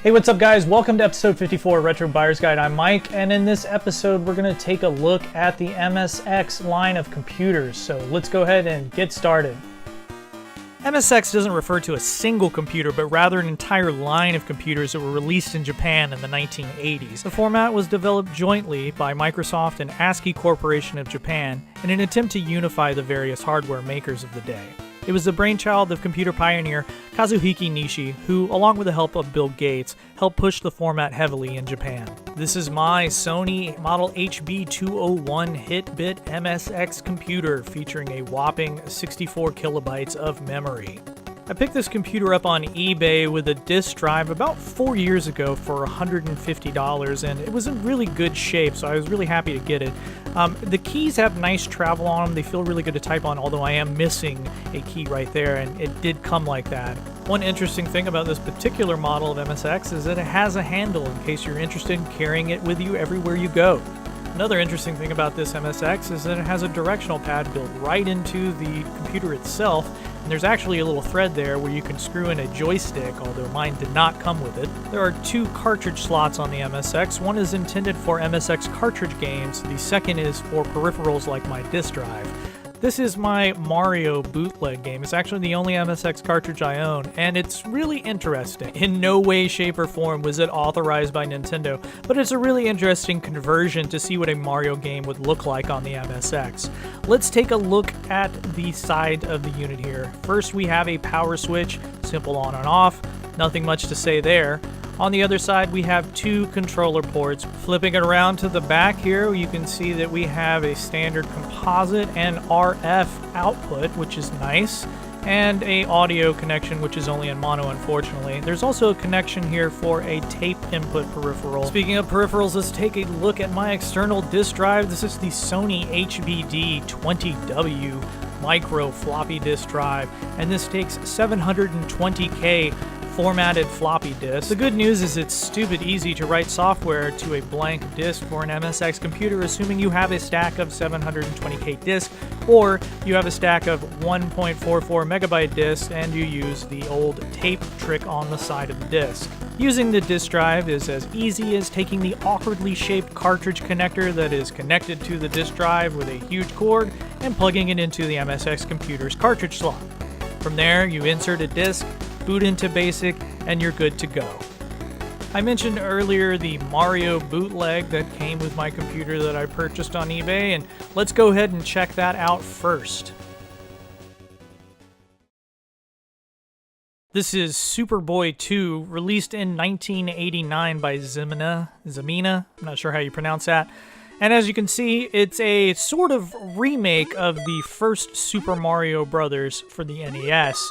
Hey, what's up guys? Welcome to episode 54 of Retro Buyer's Guide. I'm Mike, and in this episode we're going to take a look at the MSX line of computers. So let's go ahead and get started. MSX doesn't refer to a single computer, but rather an entire line of computers that were released in Japan in the 1980s. The format was developed jointly by Microsoft and ASCII Corporation of Japan in an attempt to unify the various hardware makers of the day. It was the brainchild of computer pioneer Kazuhiko Nishi, who, along with the help of Bill Gates, helped push the format heavily in Japan. This is my Sony Model HB201 Hit-Bit MSX computer featuring a whopping 64 kilobytes of memory. I picked this computer up on eBay with a disk drive about 4 years ago for $150, and it was in really good shape, so I was really happy to get it. The keys have nice travel on them. They feel really good to type on, although I am missing a key right there, and it did come like that. One interesting thing about this particular model of MSX is that it has a handle in case you're interested in carrying it with you everywhere you go. Another interesting thing about this MSX is that it has a directional pad built right into the computer itself, and there's actually a little thread there where you can screw in a joystick, although mine did not come with it. There are two cartridge slots on the MSX. One is intended for MSX cartridge games, the second is for peripherals like my disk drive. This is my Mario bootleg game. It's actually the only MSX cartridge I own, and it's really interesting. In no way, shape, or form was it authorized by Nintendo, but it's a really interesting conversion to see what a Mario game would look like on the MSX. Let's take a look at the side of the unit here. First, we have a power switch, simple on and off, nothing much to say there. On the other side, we have two controller ports. Flipping it around to the back here, you can see that we have a standard composite and RF output, which is nice, and a audio connection, which is only in mono, unfortunately. There's also a connection here for a tape input peripheral. Speaking of peripherals, let's take a look at my external disk drive. This is the Sony HBD20W micro floppy disk drive, and this takes 720K formatted floppy disk. The good news is it's stupid easy to write software to a blank disk for an MSX computer, assuming you have a stack of 720K disks, or you have a stack of 1.44 megabyte disks and you use the old tape trick on the side of the disk. Using the disk drive is as easy as taking the awkwardly shaped cartridge connector that is connected to the disk drive with a huge cord and plugging it into the MSX computer's cartridge slot. From there, you insert a disk, boot into BASIC, and you're good to go. I mentioned earlier the Mario bootleg that came with my computer that I purchased on eBay, and let's go ahead and check that out first. This is Superboy 2, released in 1989 by Zemina, I'm not sure how you pronounce that. And as you can see, it's a sort of remake of the first Super Mario Bros. For the NES.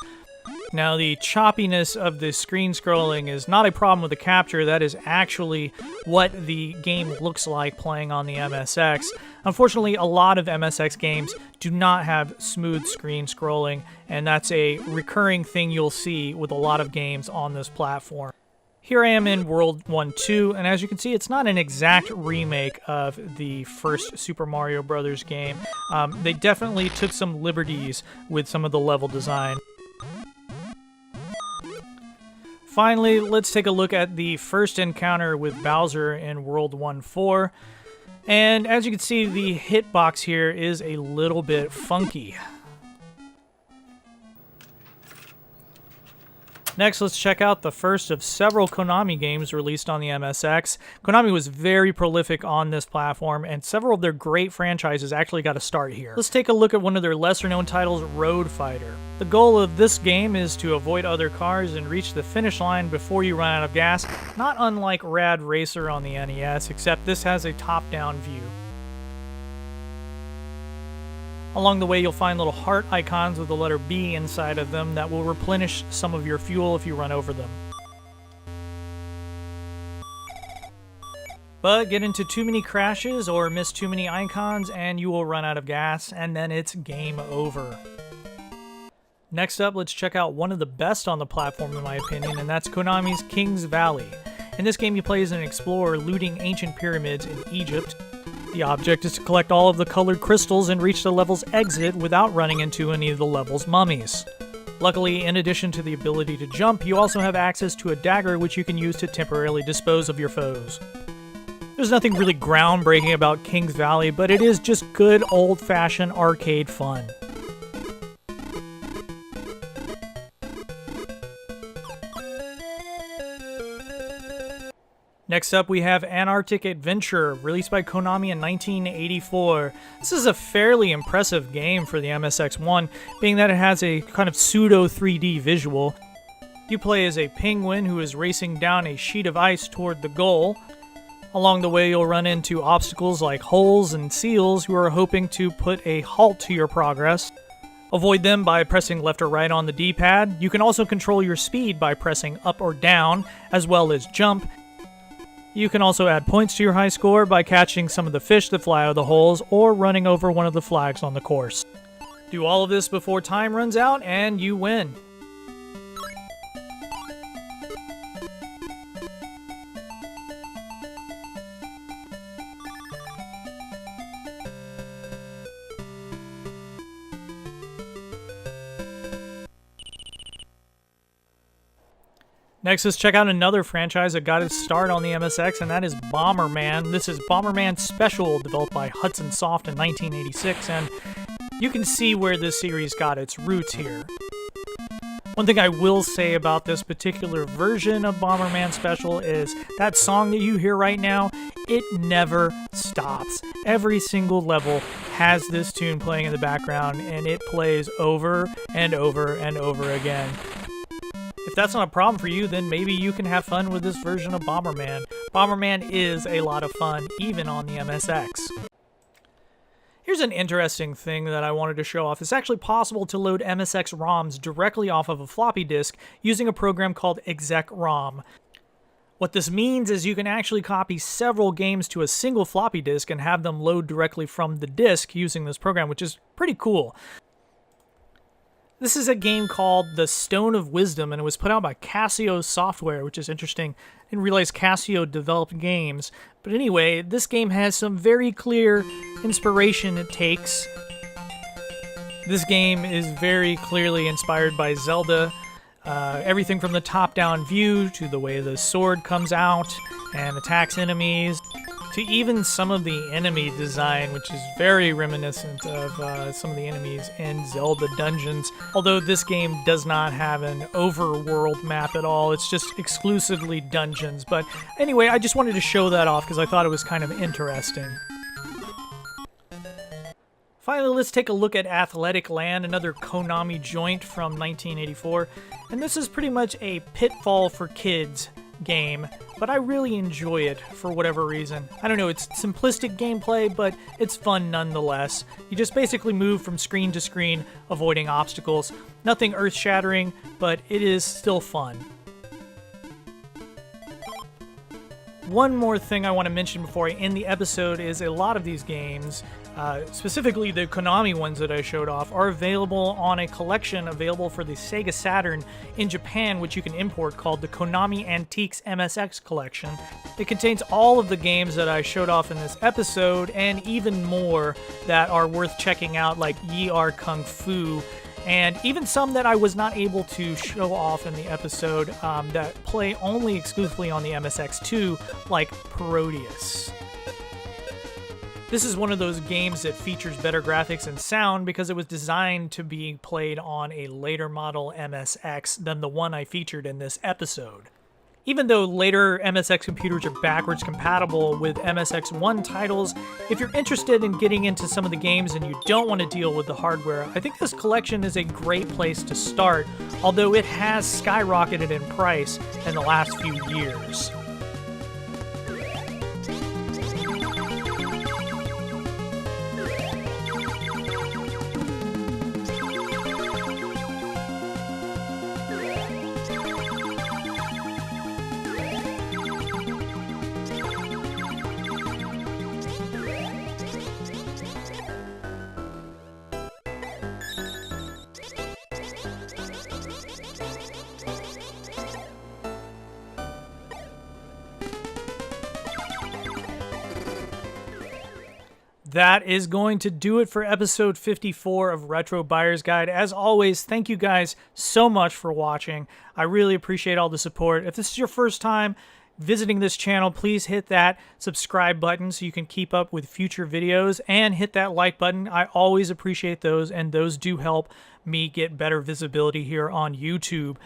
Now, the choppiness of the screen scrolling is not a problem with the capture. That is actually what the game looks like playing on the MSX. Unfortunately, a lot of MSX games do not have smooth screen scrolling, and that's a recurring thing you'll see with a lot of games on this platform. Here I am in World 1-2, and as you can see, it's not an exact remake of the first Super Mario Bros. Game. They definitely took some liberties with some of the level design. Finally, let's take a look at the first encounter with Bowser in World 1-4. And as you can see, the hitbox here is a little bit funky. Next, let's check out the first of several Konami games released on the MSX. Konami was very prolific on this platform, and several of their great franchises actually got a start here. Let's take a look at one of their lesser-known titles, Road Fighter. The goal of this game is to avoid other cars and reach the finish line before you run out of gas, not unlike Rad Racer on the NES, except this has a top-down view. Along the way, you'll find little heart icons with the letter B inside of them that will replenish some of your fuel if you run over them. But get into too many crashes or miss too many icons and you will run out of gas, and then it's game over. Next up, let's check out one of the best on the platform in my opinion, and that's Konami's King's Valley. In this game, you play as an explorer looting ancient pyramids in Egypt. The object is to collect all of the colored crystals and reach the level's exit without running into any of the level's mummies. Luckily, in addition to the ability to jump, you also have access to a dagger which you can use to temporarily dispose of your foes. There's nothing really groundbreaking about Kings Valley, but it is just good old-fashioned arcade fun. Next up, we have Antarctic Adventure, released by Konami in 1984. This is a fairly impressive game for the MSX1, being that it has a kind of pseudo 3D visual. You play as a penguin who is racing down a sheet of ice toward the goal. Along the way, you'll run into obstacles like holes and seals who are hoping to put a halt to your progress. Avoid them by pressing left or right on the D-pad. You can also control your speed by pressing up or down, as well as jump. You can also add points to your high score by catching some of the fish that fly out of the holes or running over one of the flags on the course. Do all of this before time runs out and you win. Next, let's check out another franchise that got its start on the MSX, and that is Bomberman. This is Bomberman Special, developed by Hudson Soft in 1986, and you can see where this series got its roots here. One thing I will say about this particular version of Bomberman Special is that song that you hear right now, it never stops. Every single level has this tune playing in the background, and it plays over and over and over again. If that's not a problem for you, then maybe you can have fun with this version of Bomberman. Bomberman is a lot of fun, even on the MSX. Here's an interesting thing that I wanted to show off. It's actually possible to load MSX ROMs directly off of a floppy disk using a program called exec-rom. What this means is you can actually copy several games to a single floppy disk and have them load directly from the disk using this program, which is pretty cool. This is a game called The Stone of Wisdom, and it was put out by Casio Software, which is interesting. I didn't realize Casio developed games. But anyway, this game has some very clear inspiration it takes. This game is very clearly inspired by Zelda. Everything from the top-down view to the way the sword comes out and attacks enemies, to even some of the enemy design, which is very reminiscent of some of the enemies in Zelda dungeons. Although this game does not have an overworld map at all, it's just exclusively dungeons. But anyway, I just wanted to show that off because I thought it was kind of interesting. Finally, let's take a look at Athletic Land, another Konami joint from 1984. And this is pretty much a Pitfall for Kids game, but I really enjoy it for whatever reason. I don't know, it's simplistic gameplay, but it's fun nonetheless. You just basically move from screen to screen, avoiding obstacles. Nothing earth-shattering, but it is still fun. One more thing I want to mention before I end the episode is a lot of these games, specifically the Konami ones that I showed off, are available on a collection available for the Sega Saturn in Japan, which you can import, called the Konami Antiques MSX Collection. It contains all of the games that I showed off in this episode, and even more that are worth checking out, like Ye Are Kung Fu, and even some that I was not able to show off in the episode that play only exclusively on the MSX2, like Parodius. This is one of those games that features better graphics and sound because it was designed to be played on a later model MSX than the one I featured in this episode. Even though later MSX computers are backwards compatible with MSX1 titles, if you're interested in getting into some of the games and you don't want to deal with the hardware, I think this collection is a great place to start, although it has skyrocketed in price in the last few years. That is going to do it for episode 54 of Retro Buyer's Guide. As always, thank you guys so much for watching. I really appreciate all the support. If this is your first time visiting this channel, please hit that subscribe button so you can keep up with future videos, and hit that like button. I always appreciate those, and those do help me get better visibility here on YouTube.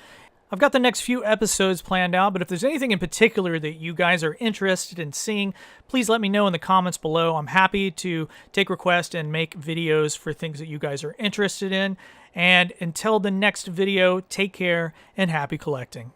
I've got the next few episodes planned out, but if there's anything in particular that you guys are interested in seeing, please let me know in the comments below. I'm happy to take requests and make videos for things that you guys are interested in. And until the next video, take care and happy collecting.